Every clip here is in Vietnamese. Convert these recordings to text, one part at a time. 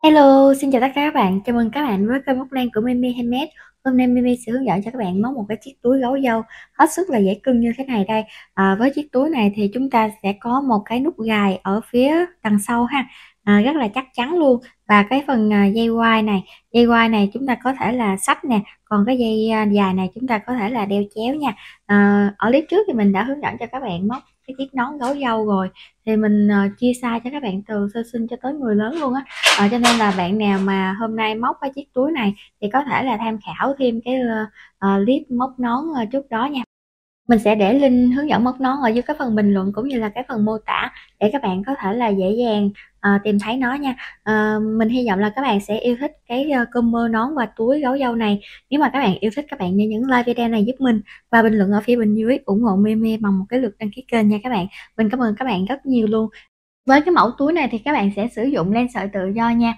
Hello, xin chào tất cả các bạn. Chào mừng các bạn với kênh Móc Len của Mimi Handmade. Hôm nay Mimi sẽ hướng dẫn cho các bạn móc một cái chiếc túi gấu dâu hết sức là dễ cưng như thế này đây. Với chiếc túi này thì chúng ta sẽ có một cái nút gài ở phía đằng sau ha, rất là chắc chắn luôn. Và cái phần dây quai này chúng ta có thể là xách nè, còn cái dây dài này chúng ta có thể là đeo chéo nha. Ở clip trước thì mình đã hướng dẫn cho các bạn móc cái chiếc nón gấu dâu rồi, thì mình chia size cho các bạn từ sơ sinh cho tới người lớn luôn á. Cho nên là bạn nào mà hôm nay móc cái chiếc túi này thì có thể là tham khảo thêm cái clip móc nón trước đó nha. Mình sẽ để link hướng dẫn móc nón ở dưới cái phần bình luận cũng như là cái phần mô tả để các bạn có thể là dễ dàng tìm thấy nó nha. Mình hy vọng là các bạn sẽ yêu thích cái combo nón và túi gấu dâu này. Nếu mà các bạn yêu thích, các bạn nhớ nhấn like video này giúp mình và bình luận ở phía bên dưới ủng hộ Mimi bằng một cái lượt đăng ký kênh nha các bạn. Mình cảm ơn các bạn rất nhiều luôn. Với cái mẫu túi này thì các bạn sẽ sử dụng len sợi tự do nha.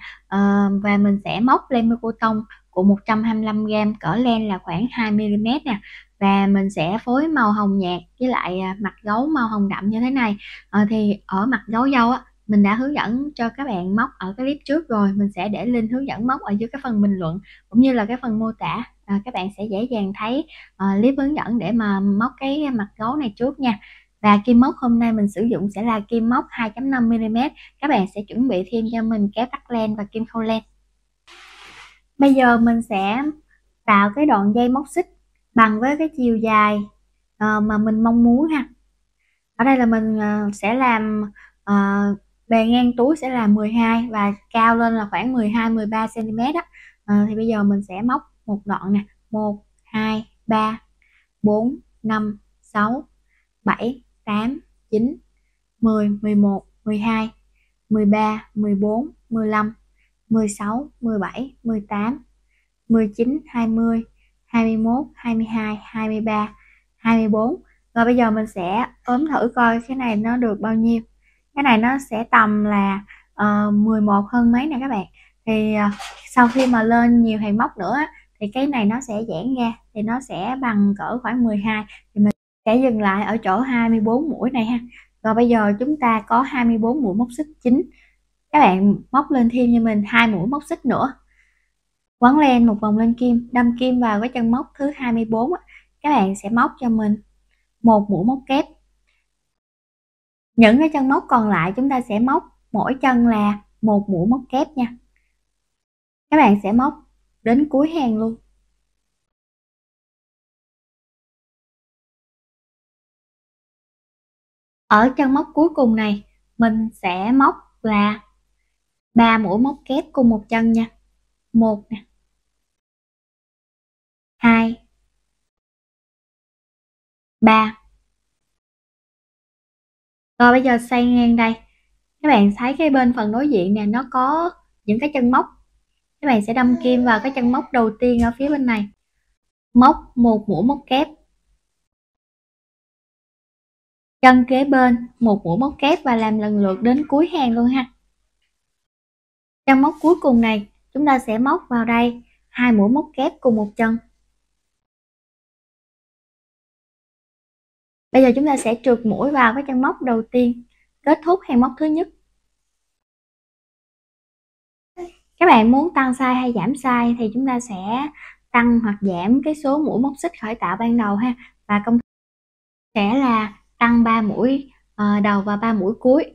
Và mình sẽ móc len mưa cô tông của 125g, cỡ len là khoảng 2mm nè, và mình sẽ phối màu hồng nhạt với lại mặt gấu màu hồng đậm như thế này. Thì ở mặt gấu dâu á, mình đã hướng dẫn cho các bạn móc ở cái clip trước rồi, mình sẽ để link hướng dẫn móc ở dưới cái phần bình luận cũng như là cái phần mô tả. Các bạn sẽ dễ dàng thấy clip hướng dẫn để mà móc cái mặt gấu này trước nha. Và kim móc hôm nay mình sử dụng sẽ là kim móc 2.5mm. Các bạn sẽ chuẩn bị thêm cho mình kéo tắt len và kim khâu len. Bây giờ mình sẽ tạo cái đoạn dây móc xích bằng với cái chiều dài mà mình mong muốn ha. Ở đây là mình sẽ làm bề ngang túi sẽ là 12 và cao lên là khoảng 12-13 cm á. Thì bây giờ mình sẽ móc một đoạn nè, 1 2 3 4 5 6 7 8 9 10 11 12 13 14 15 16 17 18 19 20 21 22 23 24. Rồi bây giờ mình sẽ ốm thử coi cái này nó được bao nhiêu. Cái này nó sẽ tầm là 11 hơn mấy nè các bạn. Thì sau khi mà lên nhiều hàng móc nữa thì cái này nó sẽ giãn ra, thì nó sẽ bằng cỡ khoảng 12, thì mình sẽ dừng lại ở chỗ 24 mũi này ha. Rồi bây giờ chúng ta có 24 mũi móc xích chính. Các bạn móc lên thêm cho mình 2 mũi móc xích nữa, quấn len một vòng lên kim, đâm kim vào cái chân móc thứ 24. Các bạn sẽ móc cho mình một mũi móc kép. Những cái chân móc còn lại chúng ta sẽ móc mỗi chân là một mũi móc kép nha. Các bạn sẽ móc đến cuối hàng luôn. Ở chân móc cuối cùng này mình sẽ móc là 3 mũi móc kép cùng một chân nha. 1 nè, 2, 3. Rồi bây giờ xoay ngang đây. Các bạn thấy cái bên phần đối diện nè, nó có những cái chân móc. Các bạn sẽ đâm kim vào cái chân móc đầu tiên ở phía bên này. Móc một mũi móc kép. Chân kế bên một mũi móc kép và làm lần lượt đến cuối hàng luôn ha. Chân móc cuối cùng này chúng ta sẽ móc vào đây 2 mũi móc kép cùng một chân. Bây giờ chúng ta sẽ trượt mũi vào cái chân móc đầu tiên, kết thúc hàng móc thứ nhất. Các bạn muốn tăng size hay giảm size thì chúng ta sẽ tăng hoặc giảm cái số mũi móc xích khởi tạo ban đầu ha. Và công sẽ là tăng 3 mũi đầu và 3 mũi cuối.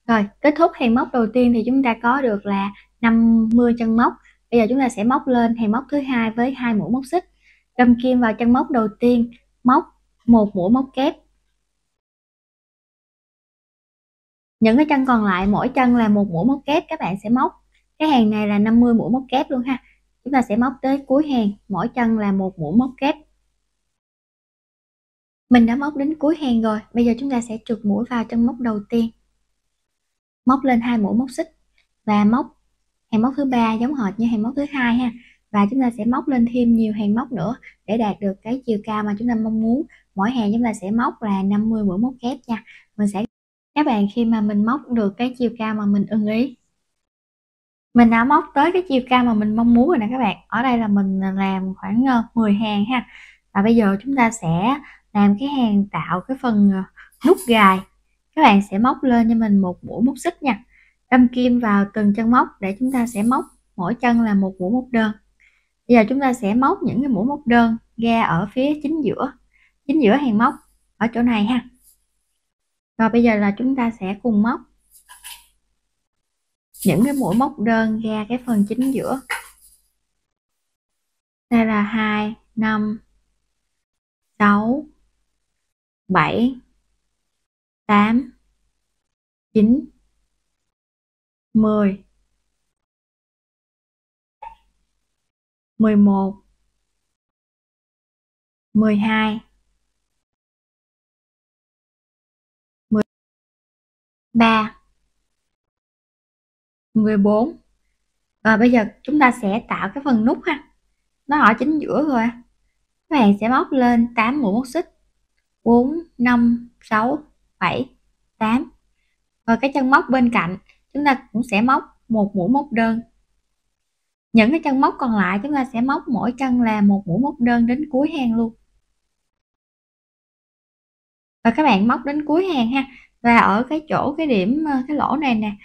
Rồi kết thúc hàng móc đầu tiên thì chúng ta có được là 50 chân móc. Bây giờ chúng ta sẽ móc lên hàng móc thứ hai với 2 mũi móc xích, đâm kim vào chân móc đầu tiên, móc một mũi móc kép. Những cái chân còn lại mỗi chân là một mũi móc kép. Các bạn sẽ móc cái hàng này là 50 mũi móc kép luôn ha. Chúng ta sẽ móc tới cuối hàng, mỗi chân là một mũi móc kép. Mình đã móc đến cuối hàng rồi. Bây giờ chúng ta sẽ trượt mũi vào chân móc đầu tiên, móc lên 2 mũi móc xích và móc hàng móc thứ ba giống hệt như hàng móc thứ hai ha. Và chúng ta sẽ móc lên thêm nhiều hàng móc nữa để đạt được cái chiều cao mà chúng ta mong muốn. Mỗi hàng chúng ta sẽ móc là 50 mũi móc kép nha. Mình sẽ các bạn khi mà mình móc được cái chiều cao mà mình ưng ý. Mình đã móc tới cái chiều cao mà mình mong muốn rồi nè các bạn. Ở đây là mình làm khoảng 10 hàng ha. Và bây giờ chúng ta sẽ làm cái hàng tạo cái phần nút gài. Các bạn sẽ móc lên cho mình một mũi móc xích nha. đâm kim vào từng chân móc để chúng ta sẽ móc mỗi chân là một mũi móc đơn. Bây giờ chúng ta sẽ móc những cái mũi móc đơn ra ở phía chính giữa hàng móc ở chỗ này ha. Rồi bây giờ là chúng ta sẽ cùng móc những cái mũi móc đơn ra cái phần chính giữa. Đây là 2, 5, 6, 7, 8, 9, 10, 11, 12, 13, 14. Và bây giờ chúng ta sẽ tạo cái phần nút ha. Nó ở chính giữa rồi. Các bạn sẽ móc lên 8 mũi móc xích. 4, 5, 6, 7, 8. Rồi cái chân móc bên cạnh chúng ta cũng sẽ móc một mũi móc đơn. Những cái chân móc còn lại chúng ta sẽ móc mỗi chân là một mũi móc đơn đến cuối hàng luôn. Và các bạn móc đến cuối hàng ha. Và ở cái chỗ cái điểm cái lỗ này nè,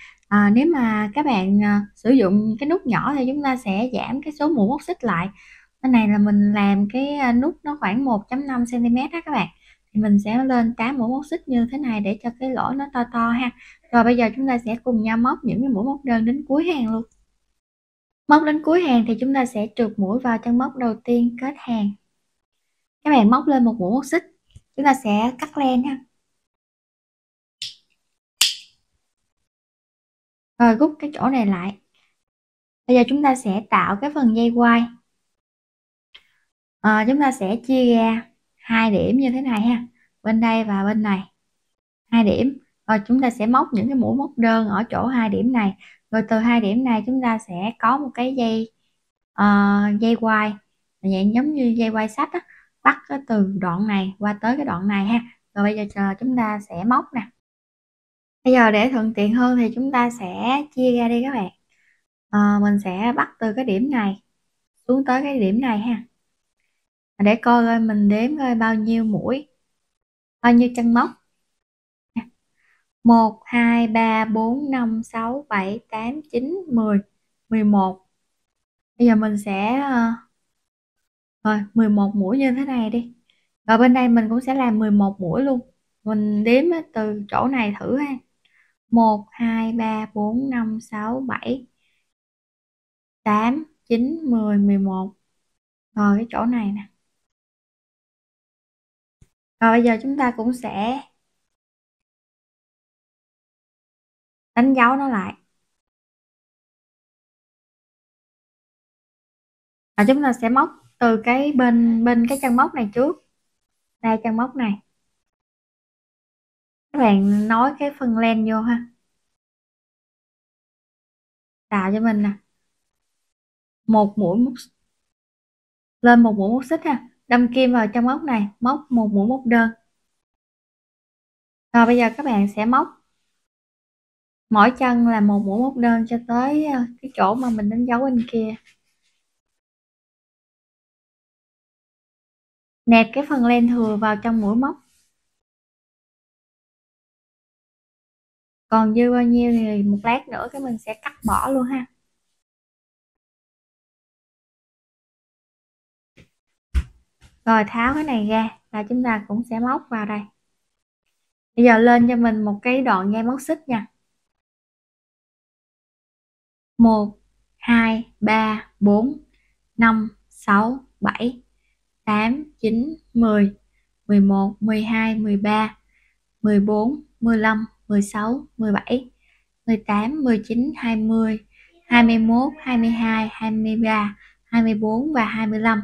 nếu mà các bạn sử dụng cái nút nhỏ thì chúng ta sẽ giảm cái số mũi móc xích lại. Cái này là mình làm cái nút nó khoảng 1.5 cm đó các bạn, thì mình sẽ lên 8 mũi móc xích như thế này để cho cái lỗ nó to to ha. Rồi bây giờ chúng ta sẽ cùng nhau móc những cái mũi móc đơn đến cuối hàng luôn. Móc đến cuối hàng thì chúng ta sẽ trượt mũi vào chân móc đầu tiên kết hàng. Các bạn móc lên một mũi móc xích, chúng ta sẽ cắt len ha. Rồi rút cái chỗ này lại. Bây giờ chúng ta sẽ tạo cái phần dây quai. Chúng ta sẽ chia ra 2 điểm như thế này ha, bên đây và bên này 2 điểm. Rồi chúng ta sẽ móc những cái mũi móc đơn ở chỗ 2 điểm này. Rồi từ 2 điểm này chúng ta sẽ có một cái dây quai dạng giống như dây quai sách á, bắt từ đoạn này qua tới cái đoạn này ha. Rồi bây giờ chờ chúng ta sẽ móc nè. Bây giờ để thuận tiện hơn thì chúng ta sẽ chia ra đi các bạn. Mình sẽ bắt từ cái điểm này xuống tới cái điểm này ha, để coi coi mình đếm coi bao nhiêu mũi, bao nhiêu chân móc. 1, 2, 3, 4, 5, 6, 7, 8, 9, 10, 11. Bây giờ mình sẽ rồi 11 mũi như thế này đi. Rồi bên đây mình cũng sẽ làm 11 mũi luôn. Mình đếm từ chỗ này thử ha. 1, 2, 3, 4, 5, 6, 7, 8, 9, 10, 11. Rồi cái chỗ này nè. Rồi bây giờ chúng ta cũng sẽ đánh dấu nó lại. Và chúng ta sẽ móc từ cái bên cái chân móc này trước. Đây chân móc này. Các bạn nối cái phần len vô ha. Tạo cho mình nè. Một mũi móc lên một mũi móc xích ha. Đâm kim vào chân móc này, móc một mũi móc đơn. Rồi bây giờ các bạn sẽ móc mỗi chân là một mũi móc đơn cho tới cái chỗ mà mình đánh dấu bên kia. Nẹp cái phần len thừa vào trong mũi móc. Còn dư bao nhiêu thì một lát nữa cái mình sẽ cắt bỏ luôn ha. Rồi tháo cái này ra và chúng ta cũng sẽ móc vào đây. Bây giờ lên cho mình một cái đoạn dây móc xích nha. 1, 2, 3, 4, 5, 6, 7, 8, 9, 10, 11, 12, 13, 14, 15, 16, 17, 18, 19, 20, 21, 22, 23, 24 và 25.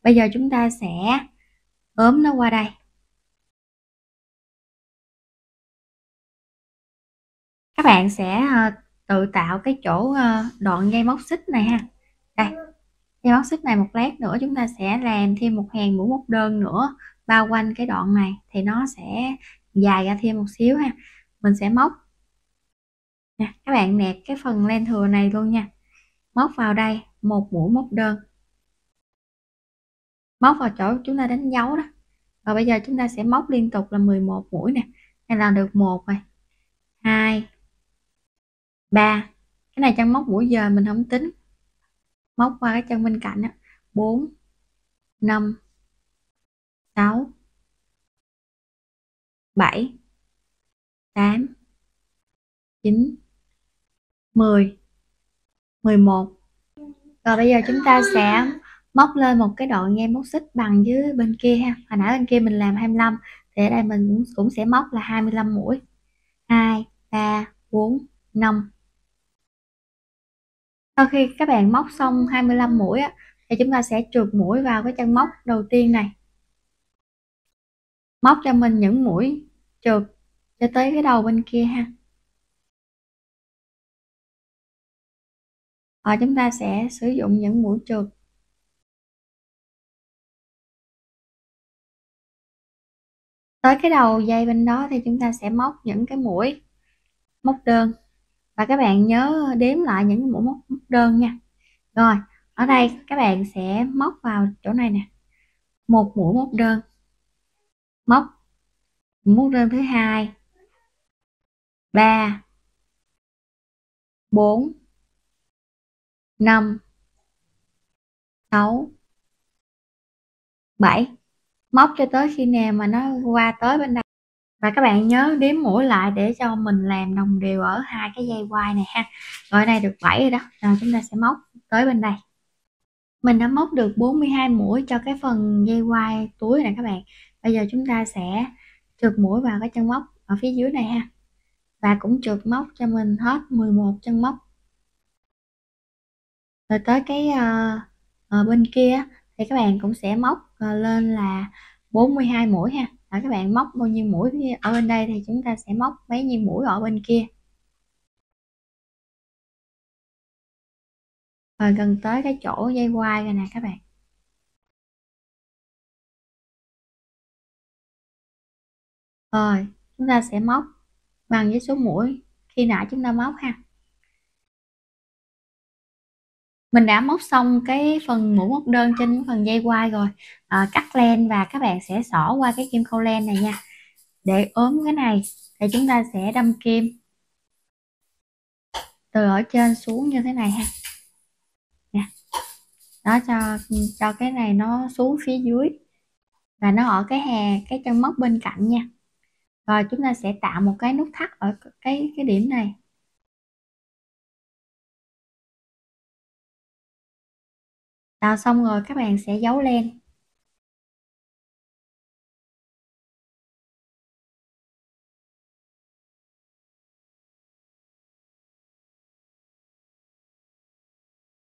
Bây giờ chúng ta sẽ ốm nó qua đây. Các bạn sẽ tự tạo cái chỗ đoạn dây móc xích này ha. Đây, dây móc xích này một lát nữa chúng ta sẽ làm thêm một hàng mũi móc đơn nữa bao quanh cái đoạn này thì nó sẽ dài ra thêm một xíu ha. Mình sẽ móc nè, các bạn nẹp cái phần len thừa này luôn nha. Móc vào đây một mũi móc đơn, móc vào chỗ chúng ta đánh dấu đó. Rồi bây giờ chúng ta sẽ móc liên tục là 11 mũi nè. Đây là được 1 rồi, 2, 3, cái này chân móc mũi giờ mình không tính, móc qua cái chân bên cạnh á. 4, 5, 6, 7, 8, 9, 10, 11. Rồi bây giờ chúng ta sẽ móc lên một cái đoạn dây móc xích bằng với bên kia ha. Hồi nãy bên kia mình làm 25 thì ở đây mình cũng sẽ móc là 25 mũi. 2, 3, 4, 5. Sau khi các bạn móc xong 25 mũi á, thì chúng ta sẽ trượt mũi vào cái chân móc đầu tiên này. Móc cho mình những mũi trượt cho tới cái đầu bên kia ha. Rồi chúng ta sẽ sử dụng những mũi trượt. Tới cái đầu dây bên đó thì chúng ta sẽ móc những cái mũi móc đơn. Và các bạn nhớ đếm lại những mũi móc đơn nha. Rồi, ở đây các bạn sẽ móc vào chỗ này nè. Một mũi móc đơn. Móc móc đơn thứ hai, 3, 4, 5, 6, 7. Móc cho tới khi nào mà nó qua tới bên đây. Và các bạn nhớ đếm mũi lại để cho mình làm đồng đều ở hai cái dây quai này ha. Rồi ở đây được 7 rồi đó. Rồi chúng ta sẽ móc tới bên đây. Mình đã móc được 42 mũi cho cái phần dây quai túi này các bạn. Bây giờ chúng ta sẽ trượt mũi vào cái chân móc ở phía dưới này ha. Và cũng trượt móc cho mình hết 11 chân móc. Rồi tới cái bên kia thì các bạn cũng sẽ móc lên là 42 mũi ha. Rồi các bạn móc bao nhiêu mũi ở bên đây thì chúng ta sẽ móc bấy nhiêu mũi ở bên kia. Rồi gần tới cái chỗ dây quai rồi nè các bạn. Rồi chúng ta sẽ móc bằng với số mũi khi nãy chúng ta móc ha. Mình đã móc xong cái phần mũi móc đơn trên phần dây quai rồi. Cắt len và các bạn sẽ xỏ qua cái kim khâu len này nha. Để ốm cái này thì chúng ta sẽ đâm kim từ ở trên xuống như thế này ha. Nè. Đó, cho cái này nó xuống phía dưới và nó ở cái hè cái chân móc bên cạnh nha. Rồi chúng ta sẽ tạo một cái nút thắt ở cái điểm này. Tạo xong rồi các bạn sẽ giấu len.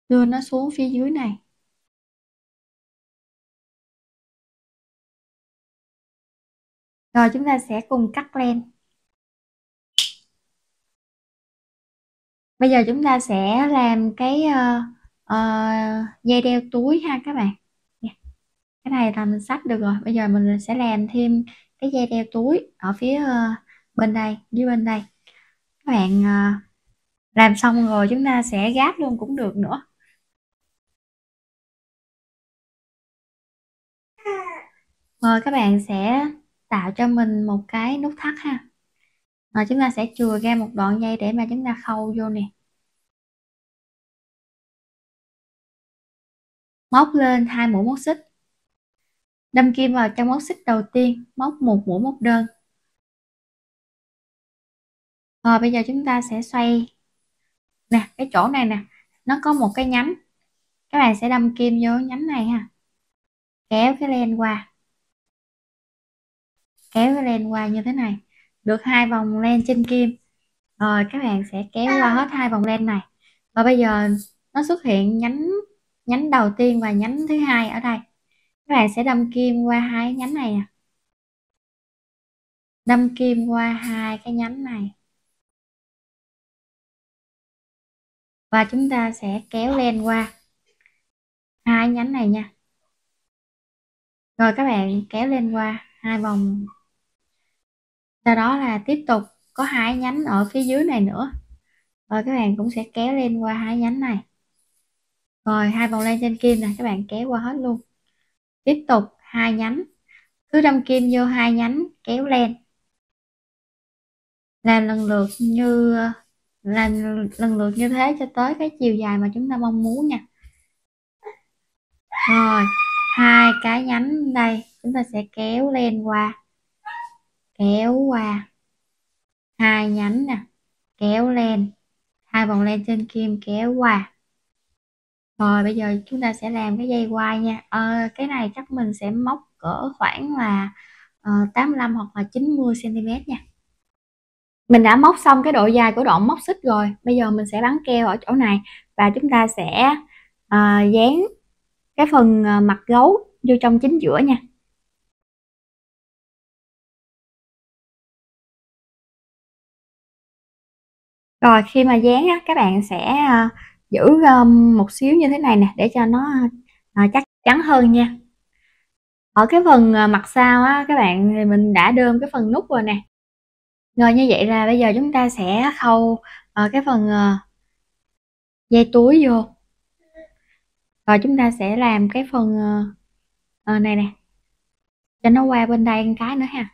Đưa nó xuống phía dưới này. Rồi chúng ta sẽ cùng cắt len. Bây giờ chúng ta sẽ làm cái dây đeo túi ha các bạn. Cái này là mình xách được rồi. Bây giờ mình sẽ làm thêm cái dây đeo túi ở phía bên đây, dưới bên đây. Các bạn làm xong rồi chúng ta sẽ gáp luôn cũng được nữa. Rồi các bạn sẽ tạo cho mình một cái nút thắt ha. Rồi chúng ta sẽ chừa ra một đoạn dây để mà chúng ta khâu vô nè. Móc lên 2 mũi móc xích. Đâm kim vào trong móc xích đầu tiên, móc một mũi móc đơn. Rồi bây giờ chúng ta sẽ xoay nè, cái chỗ này nè, nó có một cái nhánh. Các bạn sẽ đâm kim vô nhánh này ha. Kéo cái len qua. Kéo cái len qua như thế này. Được 2 vòng len trên kim. Rồi các bạn sẽ kéo qua hết 2 vòng len này. Và bây giờ nó xuất hiện nhánh đầu tiên và nhánh thứ hai ở đây. Các bạn sẽ đâm kim qua hai nhánh này nè. Đâm kim qua hai cái nhánh này. Và chúng ta sẽ kéo len qua hai nhánh này nha. Rồi các bạn kéo lên qua 2 vòng. Sau đó là tiếp tục có 2 nhánh ở phía dưới này nữa. Rồi các bạn cũng sẽ kéo lên qua 2 nhánh này. Rồi 2 vòng len trên kim này các bạn kéo qua hết luôn. Tiếp tục 2 nhánh. Cứ đâm kim vô 2 nhánh, kéo len. Làm lần lượt như làm lần lượt như thế cho tới cái chiều dài mà chúng ta mong muốn nha. Rồi, hai cái nhánh đây chúng ta sẽ kéo lên qua, kéo qua hai nhánh nè, kéo lên hai vòng len trên kim, kéo qua. Rồi bây giờ chúng ta sẽ làm cái dây quai nha. Cái này chắc mình sẽ móc cỡ khoảng là 85 hoặc là 90 cm nha. Mình đã móc xong cái độ dài của đoạn móc xích rồi, bây giờ mình sẽ bắn keo ở chỗ này và chúng ta sẽ dán cái phần mặt gấu vô trong chính giữa nha. Rồi khi mà dán á, các bạn sẽ giữ một xíu như thế này nè để cho nó chắc chắn hơn nha. Ở cái phần mặt sau á các bạn, thì mình đã đơm cái phần nút rồi nè. Rồi như vậy là bây giờ chúng ta sẽ khâu cái phần dây túi vô. Rồi chúng ta sẽ làm cái phần này nè cho nó qua bên đây một cái nữa ha.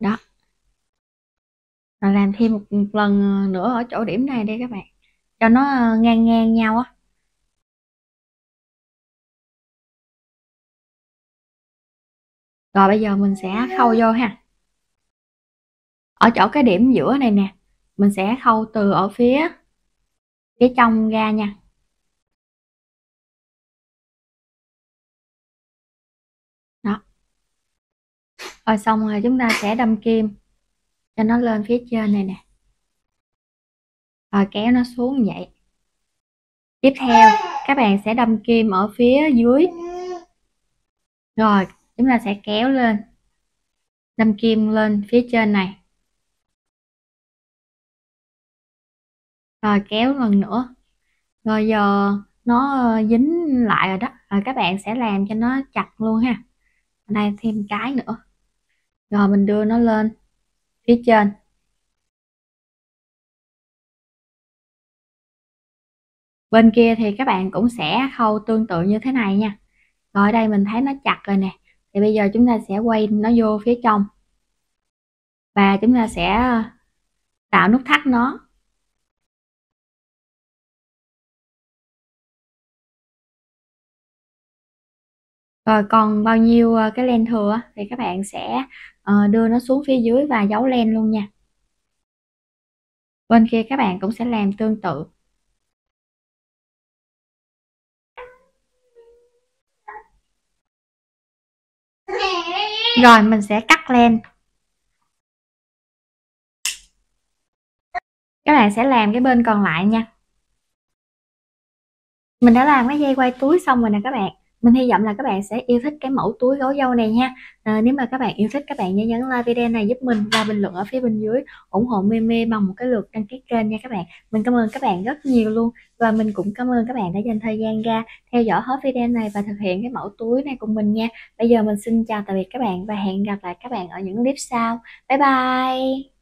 Đó. Rồi làm thêm một lần nữa ở chỗ điểm này đi các bạn, cho nó ngang ngang nhau á. Rồi bây giờ mình sẽ khâu vô ha. Ở chỗ cái điểm giữa này nè, mình sẽ khâu từ ở phía trong ra nha. Đó. Rồi xong rồi chúng ta sẽ đâm kim cho nó lên phía trên này nè. Rồi kéo nó xuống như vậy. Tiếp theo các bạn sẽ đâm kim ở phía dưới. Rồi chúng ta sẽ kéo lên, đâm kim lên phía trên này. Rồi kéo lần nữa. Rồi giờ nó dính lại rồi đó. Rồi các bạn sẽ làm cho nó chặt luôn ha. Ở đây thêm cái nữa. Rồi mình đưa nó lên phía trên. Bên kia thì các bạn cũng sẽ khâu tương tự như thế này nha. Rồi ở đây mình thấy nó chặt rồi nè, thì bây giờ chúng ta sẽ quay nó vô phía trong và chúng ta sẽ tạo nút thắt nó. Rồi còn bao nhiêu cái len thừa thì các bạn sẽ đưa nó xuống phía dưới và giấu len luôn nha. Bên kia các bạn cũng sẽ làm tương tự. Rồi mình sẽ cắt len. Các bạn sẽ làm cái bên còn lại nha. Mình đã làm cái dây quay túi xong rồi nè các bạn. Mình hy vọng là các bạn sẽ yêu thích cái mẫu túi gấu dâu này nha. Nếu mà các bạn yêu thích, các bạn nhớ nhấn like video này giúp mình và bình luận ở phía bên dưới ủng hộ Mimi bằng một cái lượt đăng ký kênh nha các bạn. Mình cảm ơn các bạn rất nhiều luôn, và mình cũng cảm ơn các bạn đã dành thời gian ra theo dõi hết video này và thực hiện cái mẫu túi này cùng mình nha. Bây giờ mình xin chào tạm biệt các bạn và hẹn gặp lại các bạn ở những clip sau. Bye bye.